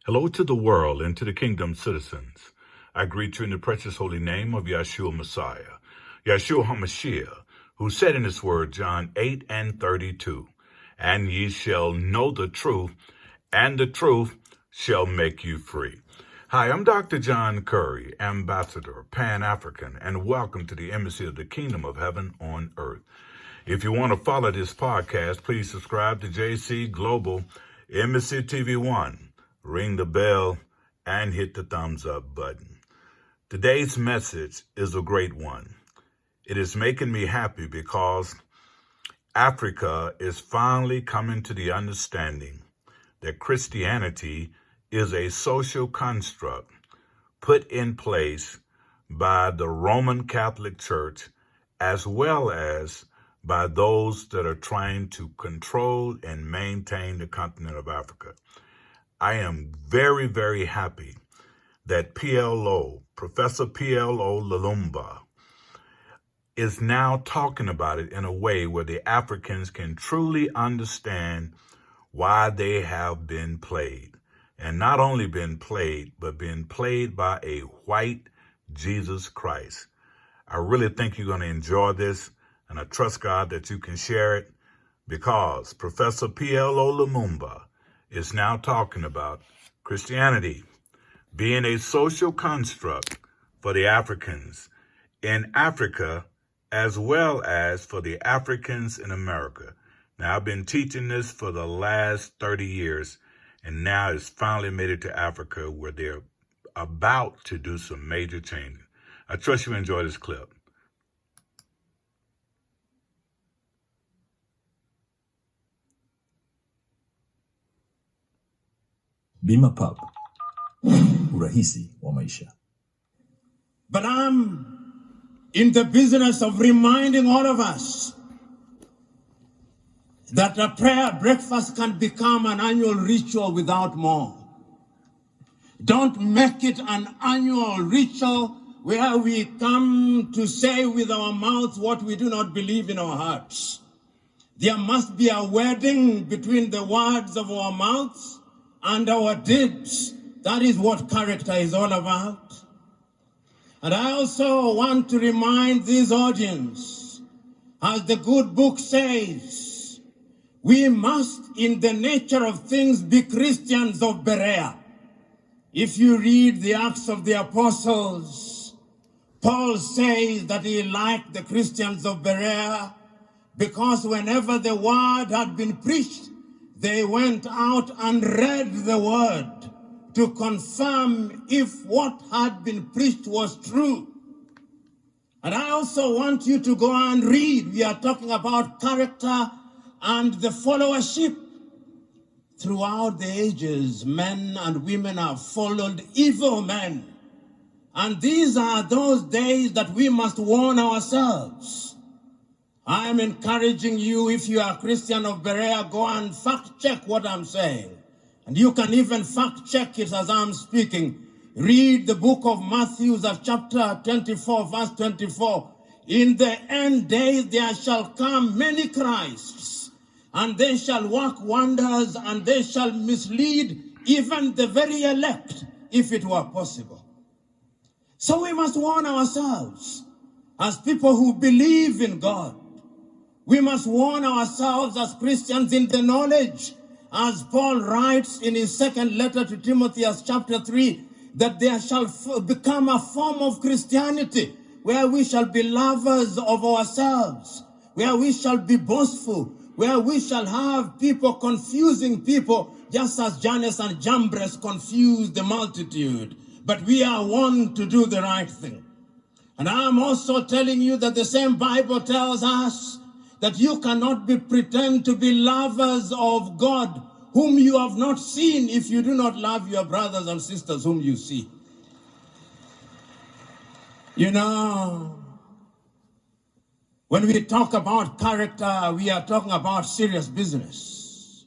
Hello to the world and to the kingdom citizens. I greet you in the precious holy name of Yeshua Messiah, Yeshua HaMashiach, who said in his word, John 8:32, and ye shall know the truth, and the truth shall make you free. Hi, I'm Dr. John Curry, Ambassador, Pan-African, and welcome to the Embassy of the Kingdom of Heaven on Earth. If you want to follow this podcast, please subscribe to JC Global Embassy TV 1. Ring the bell and hit the thumbs up button. Today's message is a great one. It is making me happy because Africa is finally coming to the understanding that Christianity is a social construct put in place by the Roman Catholic Church as well as by those that are trying to control and maintain the continent of Africa. I am very, very happy that PLO, Professor PLO Lumumba, is now talking about it in a way where the Africans can truly understand why they have been played. And not only been played, but been played by a white Jesus Christ. I really think you're going to enjoy this, and I trust God that you can share it because Professor PLO Lumumba is now talking about Christianity being a social construct for the Africans in Africa as well as for the Africans in America. Now, I've been teaching this for the last 30 years, and now it's finally made it to Africa where they're about to do some major changes. I trust you enjoy this clip. Bima Pub, urahisi wa maisha. But I'm in the business of reminding all of us that a prayer breakfast can become an annual ritual without more. Don't make it an annual ritual where we come to say with our mouths what we do not believe in our hearts. There must be a wedding between the words of our mouths and our deeds. That is what character is all about. And I also want to remind this audience, as the good book says, we must, in the nature of things, be Christians of Berea. If you read the Acts of the Apostles, Paul says that he liked the Christians of Berea because whenever the word had been preached, they went out and read the word to confirm if what had been preached was true. And I also want you to go and read. We are talking about character and the followership. Throughout the ages, men and women have followed evil men. And these are those days that we must warn ourselves. I am encouraging you, if you are a Christian of Berea, go and fact check what I'm saying. And you can even fact check it as I'm speaking. Read the book of Matthew, chapter 24, verse 24. In the end days there shall come many Christs, and they shall work wonders, and they shall mislead even the very elect, if it were possible. So we must warn ourselves as people who believe in God. We must warn ourselves as Christians in the knowledge, as Paul writes in his second letter to Timothy, chapter 3, that there shall become a form of Christianity where we shall be lovers of ourselves, where we shall be boastful, where we shall have people confusing people, just as Jannes and Jambres confused the multitude. But we are one to do the right thing. And I'm also telling you that the same Bible tells us that you cannot pretend to be lovers of God whom you have not seen if you do not love your brothers and sisters whom you see. You know, when we talk about character, we are talking about serious business.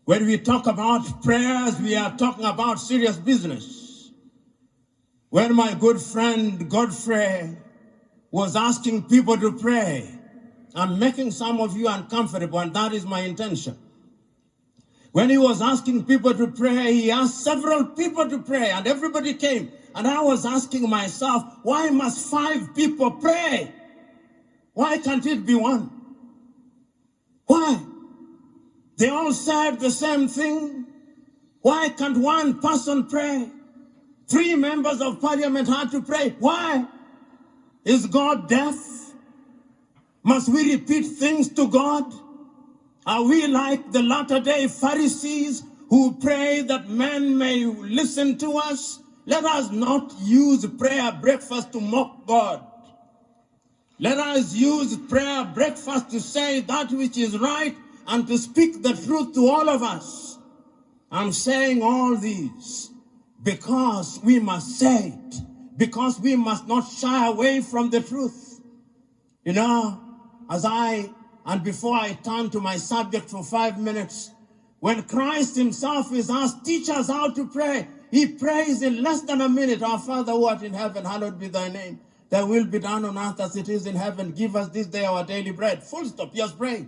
When we talk about prayers, we are talking about serious business. When my good friend Godfrey was asking people to pray, I'm making some of you uncomfortable, and that is my intention. When he was asking people to pray, he asked several people to pray, and everybody came. And I was asking myself, why must 5 people pray? Why can't it be 1? Why? They all said the same thing. Why can't 1 person pray? 3 members of parliament had to pray. Why? Is God deaf? Must we repeat things to God? Are we like the latter-day Pharisees who pray that men may listen to us? Let us not use prayer breakfast to mock God. Let us use prayer breakfast to say that which is right and to speak the truth to all of us. I'm saying all these because we must say it, because we must not shy away from the truth. You know, and before I turn to my subject for 5 minutes, when Christ himself is asked, teach us how to pray, he prays in less than a minute. Our Father who art in heaven, hallowed be thy name. Thy will be done on earth as it is in heaven. Give us this day our daily bread. Full stop. Yes, pray.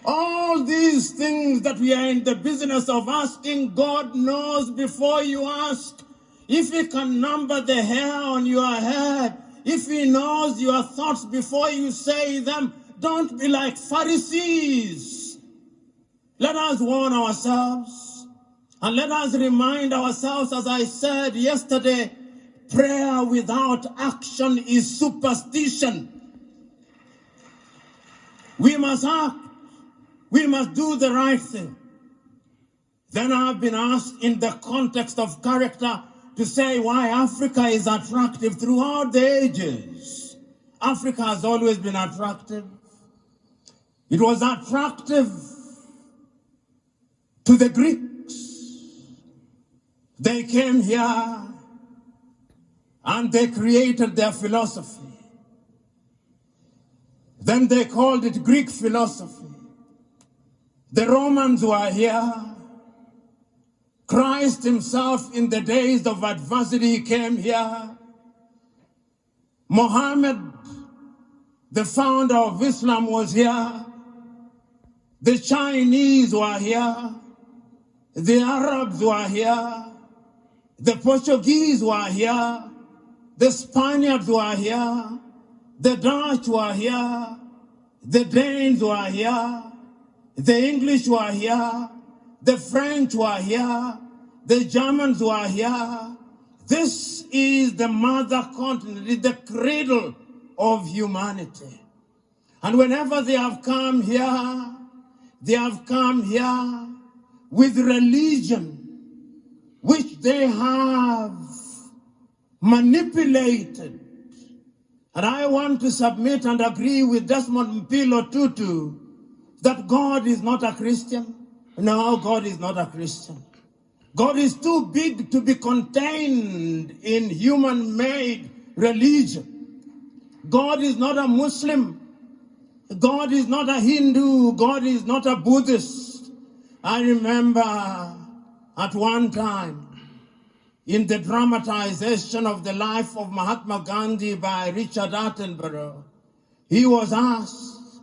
All these things that we are in the business of asking, God knows before you ask. If he can number the hair on your head, if he knows your thoughts before you say them, don't be like Pharisees. Let us warn ourselves, and let us remind ourselves, as I said yesterday, prayer without action is superstition. We must act. We must do the right thing. Then I've been asked in the context of character to say why Africa is attractive throughout the ages. Africa has always been attractive. It was attractive to the Greeks. They came here and they created their philosophy. Then they called it Greek philosophy. The Romans were here. Christ himself, in the days of adversity, came here. Muhammad, the founder of Islam, was here. The Chinese were here. The Arabs were here. The Portuguese were here. The Spaniards were here. The Dutch were here. The Danes were here. The English were here. The French were here. The Germans were here. This is the mother continent, it's the cradle of humanity. And whenever they have come here with religion, which they have manipulated. And I want to submit and agree with Desmond PLO Tutu that God is not a Christian. No, God is not a Christian. God is too big to be contained in human-made religion. God is not a Muslim. God is not a Hindu. God is not a Buddhist. I remember at one time in the dramatization of the life of Mahatma Gandhi by Richard Attenborough, he was asked,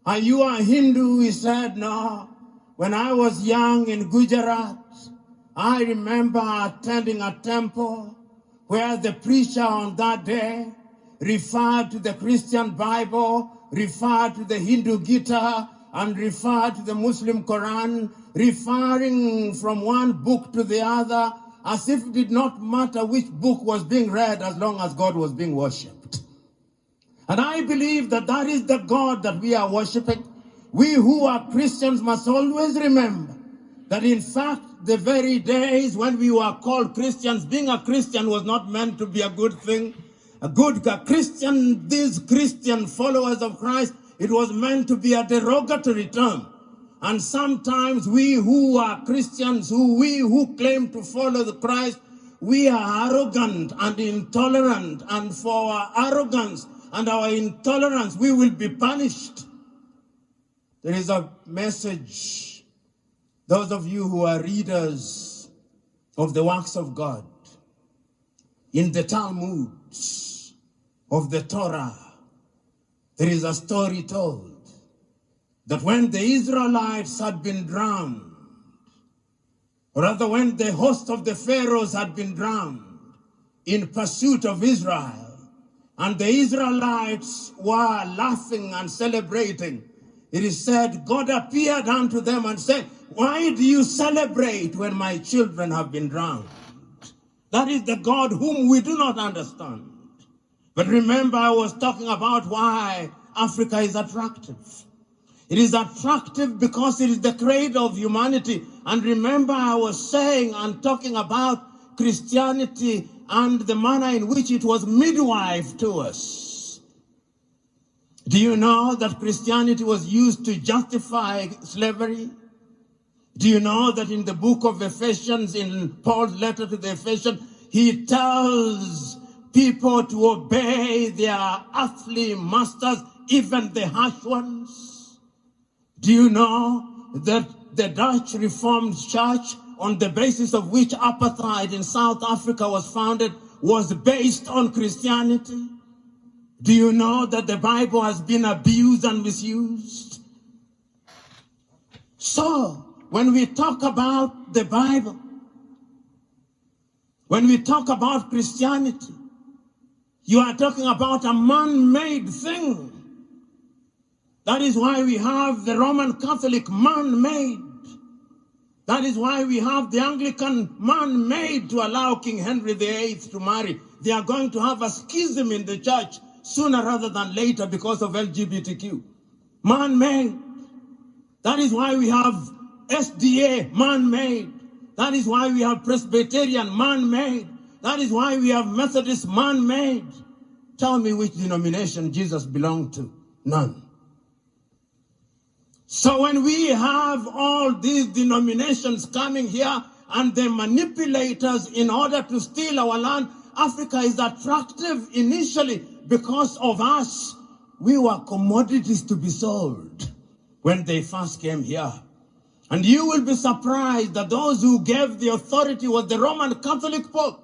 are you a Hindu? He said, no. When I was young in Gujarat, I remember attending a temple where the preacher on that day referred to the Christian Bible, referred to the Hindu Gita, and referred to the Muslim Quran, referring from one book to the other, as if it did not matter which book was being read as long as God was being worshipped. And I believe that that is the God that we are worshiping. We who are Christians must always remember that in fact, the very days when we were called Christians, being a Christian was not meant to be a good thing. A Christian, these Christian followers of Christ, it was meant to be a derogatory term. And sometimes we who are Christians, we who claim to follow the Christ, we are arrogant and intolerant. And for our arrogance and our intolerance, we will be punished. There is a message, those of you who are readers of the works of God, in the Talmuds of the Torah, there is a story told that when the Israelites had been drowned, or rather when the host of the Pharaohs had been drowned in pursuit of Israel, and the Israelites were laughing and celebrating, it is said, God appeared unto them and said, why do you celebrate when my children have been drowned? That is the God whom we do not understand. But remember, I was talking about why Africa is attractive. It is attractive because it is the cradle of humanity. And remember, I was saying and talking about Christianity and the manner in which it was midwife to us. Do you know that Christianity was used to justify slavery? Do you know that in the book of Ephesians, in Paul's letter to the Ephesians, he tells people to obey their earthly masters, even the harsh ones? Do you know that the Dutch Reformed Church, on the basis of which apartheid in South Africa was founded, was based on Christianity? Do you know that the Bible has been abused and misused? So, when we talk about the Bible, when we talk about Christianity, you are talking about a man-made thing. That is why we have the Roman Catholic man-made. That is why we have the Anglican man-made to allow King Henry VIII to marry. They are going to have a schism in the church sooner rather than later because of LGBTQ. Man-made. That is why we have SDA, man-made. That is why we have Presbyterian, man-made. That is why we have Methodist, man-made. Tell me which denomination Jesus belonged to. None. So when we have all these denominations coming here and the manipulators in order to steal our land, Africa is attractive initially because of us. We were commodities to be sold when they first came here. And you will be surprised that those who gave the authority was the Roman Catholic Pope.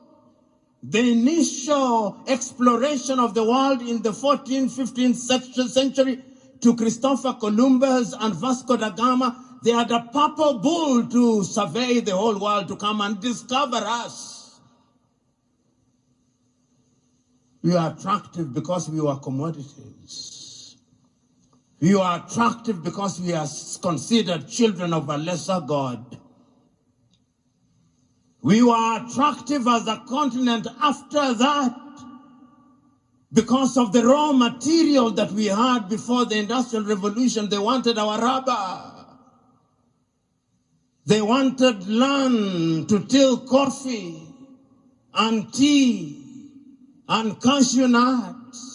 The initial exploration of the world in the 14th, 15th century to Christopher Columbus and Vasco da Gama, they had a purple bull to survey the whole world, to come and discover us. We are attractive because we were commodities. We are attractive because we are considered children of a lesser God. We were attractive as a continent after that because of the raw material that we had before the Industrial Revolution. They wanted our rubber. They wanted land to till coffee and tea and cashew nuts.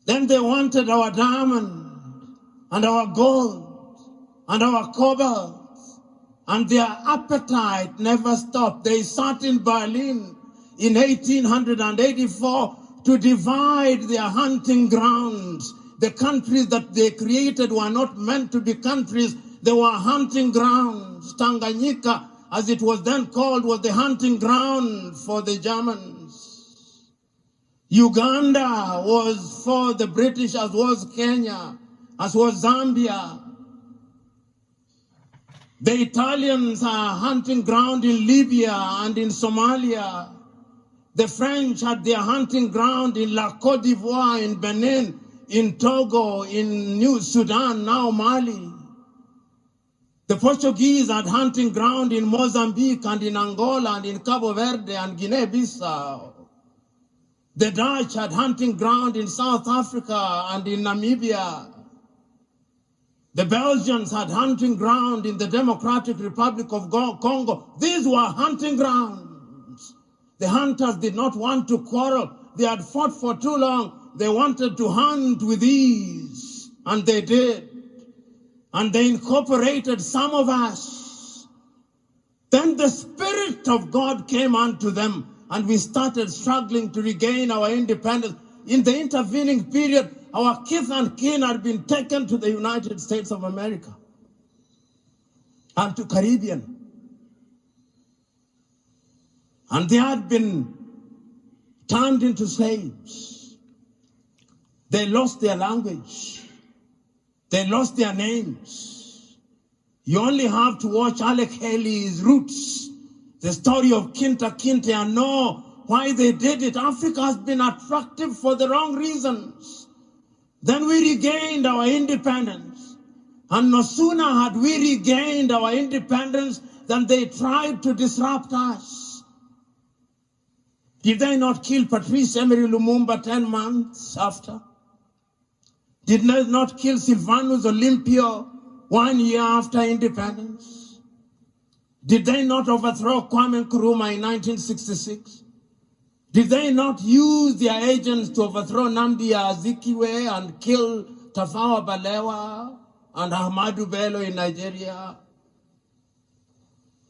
Then they wanted our diamond and our gold and our cobalt. And their appetite never stopped. They sat in Berlin in 1884 to divide their hunting grounds. The countries that they created were not meant to be countries. They were hunting grounds. Tanganyika, as it was then called, was the hunting ground for the Germans. Uganda was for the British, as was Kenya, as was Zambia. The Italians are hunting ground in Libya and in Somalia. The French had their hunting ground in La Côte d'Ivoire, in Benin, in Togo, in New Sudan, now Mali. The Portuguese had hunting ground in Mozambique and in Angola and in Cabo Verde and Guinea-Bissau. The Dutch had hunting ground in South Africa and in Namibia. The Belgians had hunting ground in the Democratic Republic of Congo. These were hunting grounds. The hunters did not want to quarrel. They had fought for too long. They wanted to hunt with ease, and they did. And they incorporated some of us. Then the Spirit of God came unto them, and we started struggling to regain our independence. In the intervening period, our kith and kin had been taken to the United States of America and to Caribbean. And they had been turned into slaves. They lost their language. They lost their names. You only have to watch Alec Haley's Roots, the story of Kinta Kinte, and know why they did it. Africa has been attractive for the wrong reasons. Then we regained our independence. And no sooner had we regained our independence than they tried to disrupt us. Did they not kill Patrice Emery Lumumba 10 months after? Did they not kill Sylvanus Olympio 1 year after independence? Did they not overthrow Kwame Nkrumah in 1966? Did they not use their agents to overthrow Nnamdi Azikiwe and kill Tafawa Balewa and Ahmadu Bello in Nigeria?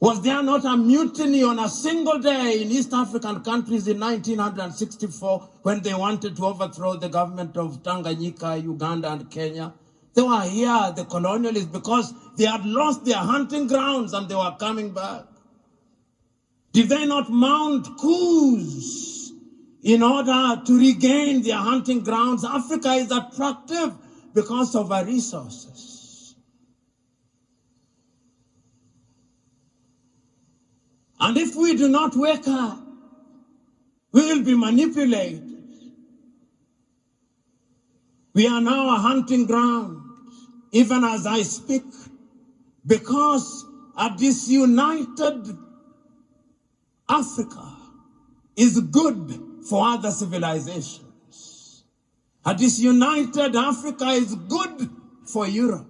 Was there not a mutiny on a single day in East African countries in 1964 when they wanted to overthrow the government of Tanganyika, Uganda, and Kenya? They were here, the colonialists, because they had lost their hunting grounds and they were coming back. Did they not mount coups in order to regain their hunting grounds? Africa is attractive because of our resources. And if we do not wake up, we will be manipulated. We are now a hunting ground, even as I speak, because a disunited Africa is good for other civilizations. A disunited Africa is good for Europe.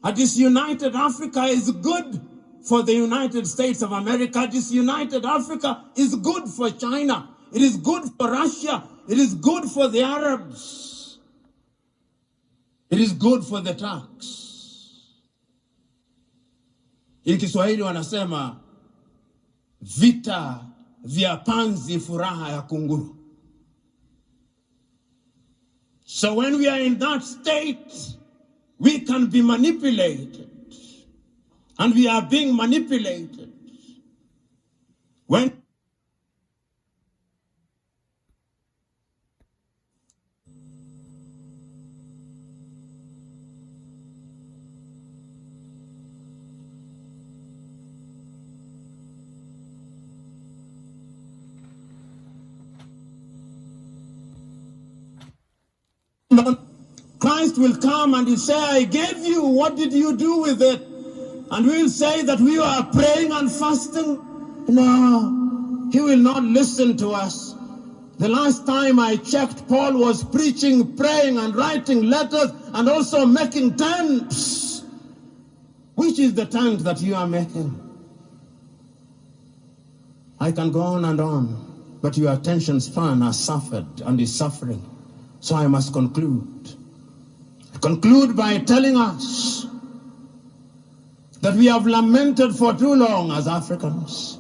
A disunited Africa is good for the United States of America. Disunited Africa is good for China. It is good for Russia. It is good for the Arabs. It is good for the Turks. In Kiswahili wanasema vita vya panzi furaha ya kunguru. So when we are in that state, we can be manipulated. And we are being manipulated. When Christ will come and he'll say, I gave you, what did you do with it? And we'll say that we are praying and fasting. No, he will not listen to us. The last time I checked, Paul was preaching, praying, and writing letters, and also making tents. Which is the tent that you are making? I can go on and on, but your attention span has suffered and is suffering. So I must conclude. Conclude by telling us that we have lamented for too long as Africans.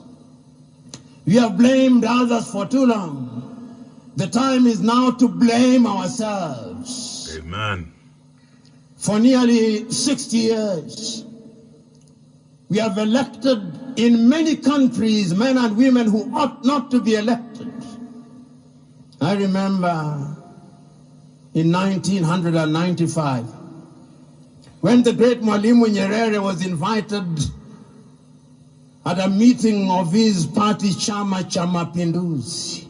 We have blamed others for too long. The time is now to blame ourselves. Amen. For nearly 60 years, we have elected in many countries men and women who ought not to be elected. I remember in 1995, when the great Mwalimu Nyerere was invited at a meeting of his party, Chama cha Mapinduzi,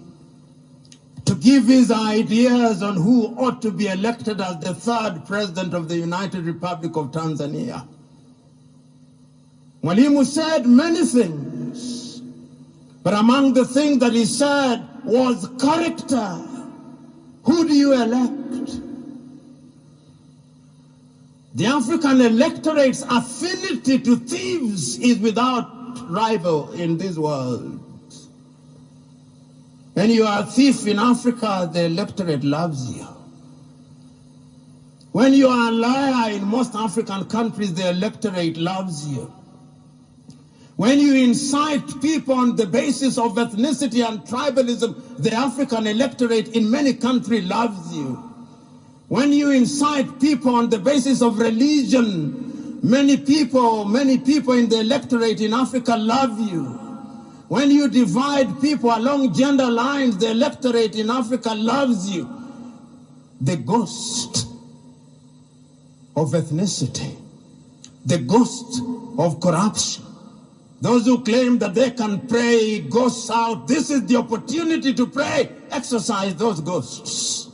to give his ideas on who ought to be elected as the third president of the United Republic of Tanzania. Mwalimu said many things, but among the things that he said was character. Who do you elect? The African electorate's affinity to thieves is without rival in this world. When you are a thief in Africa, the electorate loves you. When you are a liar in most African countries, the electorate loves you. When you incite people on the basis of ethnicity and tribalism, the African electorate in many countries loves you. When you incite people on the basis of religion, many people in the electorate in Africa love you. When you divide people along gender lines, the electorate in Africa loves you. The ghost of ethnicity, the ghost of corruption. Those who claim that they can pray ghosts out, this is the opportunity to pray. Exorcise those ghosts.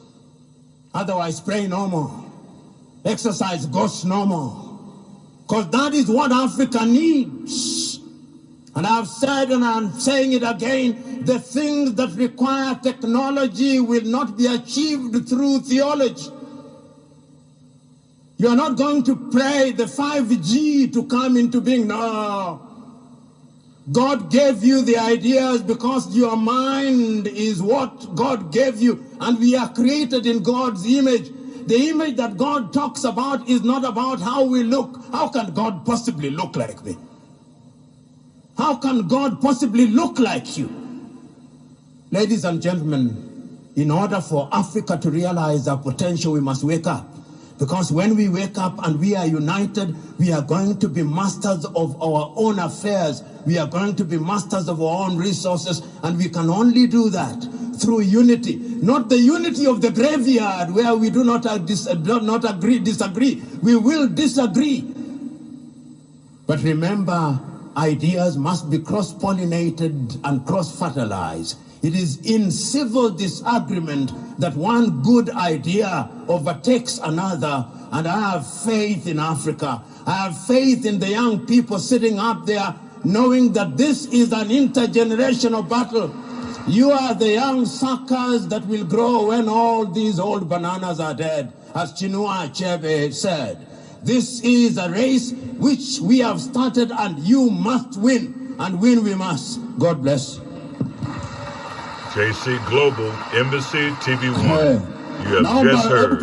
Otherwise, pray no more. Exercise ghosts no more. Because that is what Africa needs. And I've said, and I'm saying it again, the things that require technology will not be achieved through theology. You are not going to pray the 5G to come into being. No. God gave you the ideas because your mind is what God gave you, and we are created in God's image. The image that God talks about is not about how we look. How can God possibly look like me? How can God possibly look like you? Ladies and gentlemen, in order for Africa to realize our potential, we must wake up. Because when we wake up and we are united, we are going to be masters of our own affairs. We are going to be masters of our own resources. And we can only do that through unity. Not the unity of the graveyard where we do not disagree. We will disagree. But remember, ideas must be cross-pollinated and cross-fertilized. It is in civil disagreement that one good idea overtakes another. And I have faith in Africa. I have faith in the young people sitting up there, knowing that this is an intergenerational battle. You are the young suckers that will grow when all these old bananas are dead, as Chinua Achebe said. This is a race which we have started, and you must win, and win we must. God bless. JC Global Embassy TV1. You have just heard.